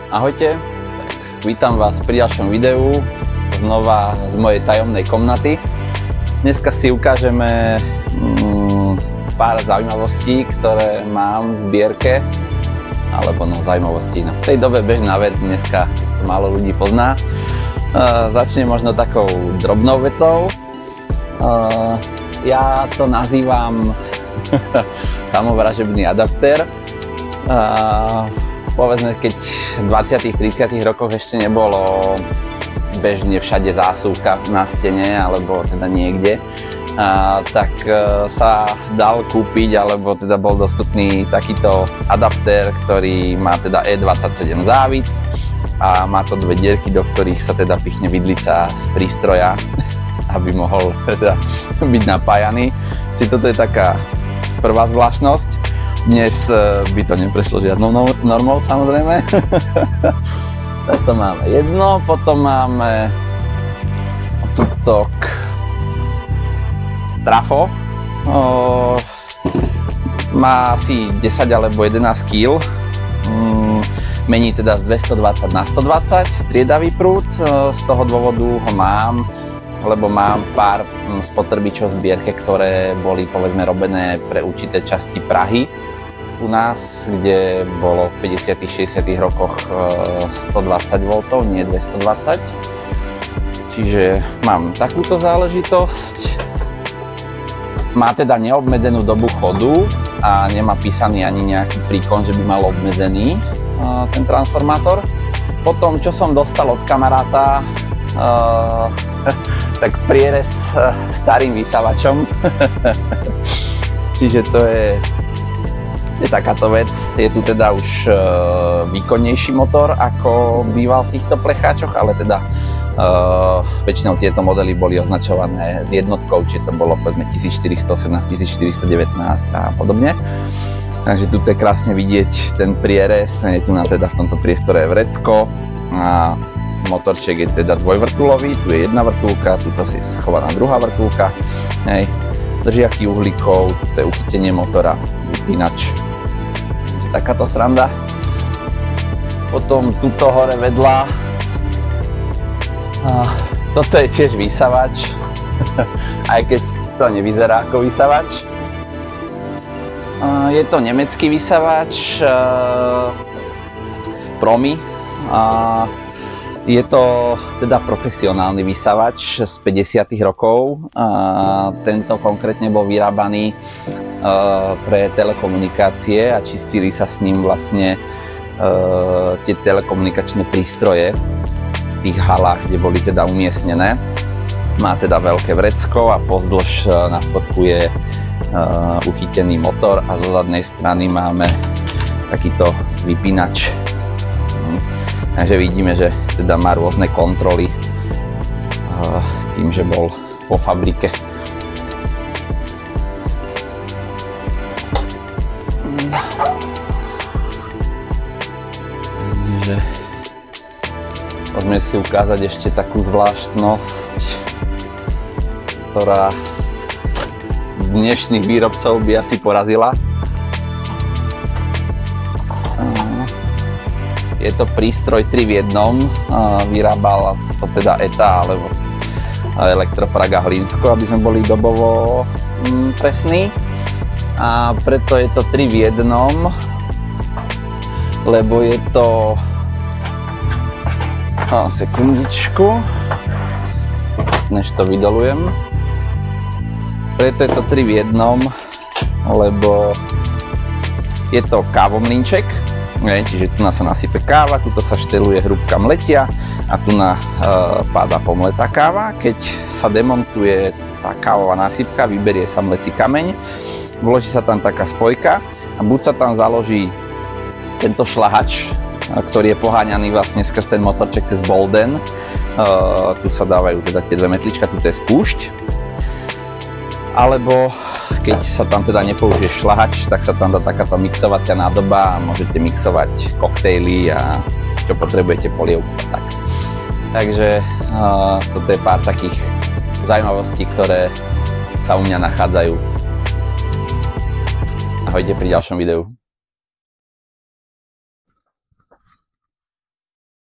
Ahojte, vítam vás pri ďalšom videu znova z mojej tajomnej komnaty. Dneska si ukážeme pár zaujímavostí, ktoré mám v zbierke, alebo zaujímavosti. V tej dobe bežná vec, dneska málo ľudí pozná. Začnem možno takou drobnou vecou. Ja to nazývam samovražebný adaptér. Povedzme, keď v 20. 30. rokoch ešte nebolo bežne všade zásuvka na stene alebo teda niekde, tak sa dal kúpiť alebo teda bol dostupný takýto adaptér, ktorý má teda E27 závit a má to dve dierky, do ktorých sa teda pichne vidlica z prístroja, aby mohol teda byť napájaný. Čiže toto je taká prvá zvláštnosť. Dnes by to neprešlo žiadnou normou, samozrejme. Toto máme jedno, potom máme tutok trafo. Má asi 10 alebo 11 kg. Mení teda z 220 na 120, striedavý prúd. Z toho dôvodu ho mám, lebo mám pár spotrebičov v zbierke, ktoré boli povedzme robené pre určité časti Prahy u nás, kde bolo v 50. 60. rokoch 120 V, nie 220. Čiže mám takúto záležitosť. Má teda neobmedzenú dobu chodu a nemá písaný ani nejaký príkon, že by mal obmedzený ten transformátor. Potom, čo som dostal od kamaráta, tak prierez starým vysavačom. Čiže to je takáto vec. Je tu teda už výkonnejší motor, ako býval v týchto plecháčoch, ale teda väčšinou tieto modely boli označované s jednotkou, čiže to bolo povedzme 1418, 1419 a podobne. Takže tu je krásne vidieť ten prierez, je tu teda v tomto priestore vrecko a motorček je teda dvojvrtulový, tu je jedna vrtulka, tu je schovaná druhá vrtulka, hej, držiaky uhlíkov, tu je uchytenie motora, vypínač. Takáto sranda. Potom tuto hore vedľa, toto je tiež vysavač, aj keď to nevyzerá ako vysavač. Je to nemecký vysavač Promi. Je to teda profesionálny vysavač z 50. rokov. Tento konkrétne bol vyrábaný pre telekomunikácie a čistili sa s ním vlastne tie telekomunikačné prístroje v tých halách, kde boli teda umiestnené. Má teda veľké vrecko a pozdĺž na spodku je uchytený motor a zo zadnej strany máme takýto vypínač. Takže vidíme, že teda má rôzne kontroly tým, že bol po fabrike. Takže poďme si ukázať ešte takú zvláštnosť, ktorá dnešných výrobcov by asi porazila. Je to prístroj 3 v 1, vyrábal to teda ETA alebo Elektropraga Hlinsko, aby sme boli dobovo presní. A preto je to 3 v 1, lebo je to... sekundičku, než to vydolujem. Preto je to 3 v 1, lebo je to kávomlínček. Čiže tu sa nasype káva, tuto sa šteluje hrúbka mletia a tu páda pomletá káva. Keď sa demontuje tá kávová násypka, vyberie sa mlecí kameň, vloží sa tam taká spojka a buď sa tam založí tento šlahač, ktorý je poháňaný vlastne skrz ten motorček cez bolden. Tu sa dávajú teda tie dve metlička, tu je spúšť. Alebo keď sa tam teda nepoužije šlahač, tak sa tam dá takáto mixovacia nádoba a môžete mixovať koktejly a čo potrebujete, polievku a tak. Takže toto je pár takých zaujímavostí, ktoré sa u mňa nachádzajú. Ahojte pri ďalšom videu.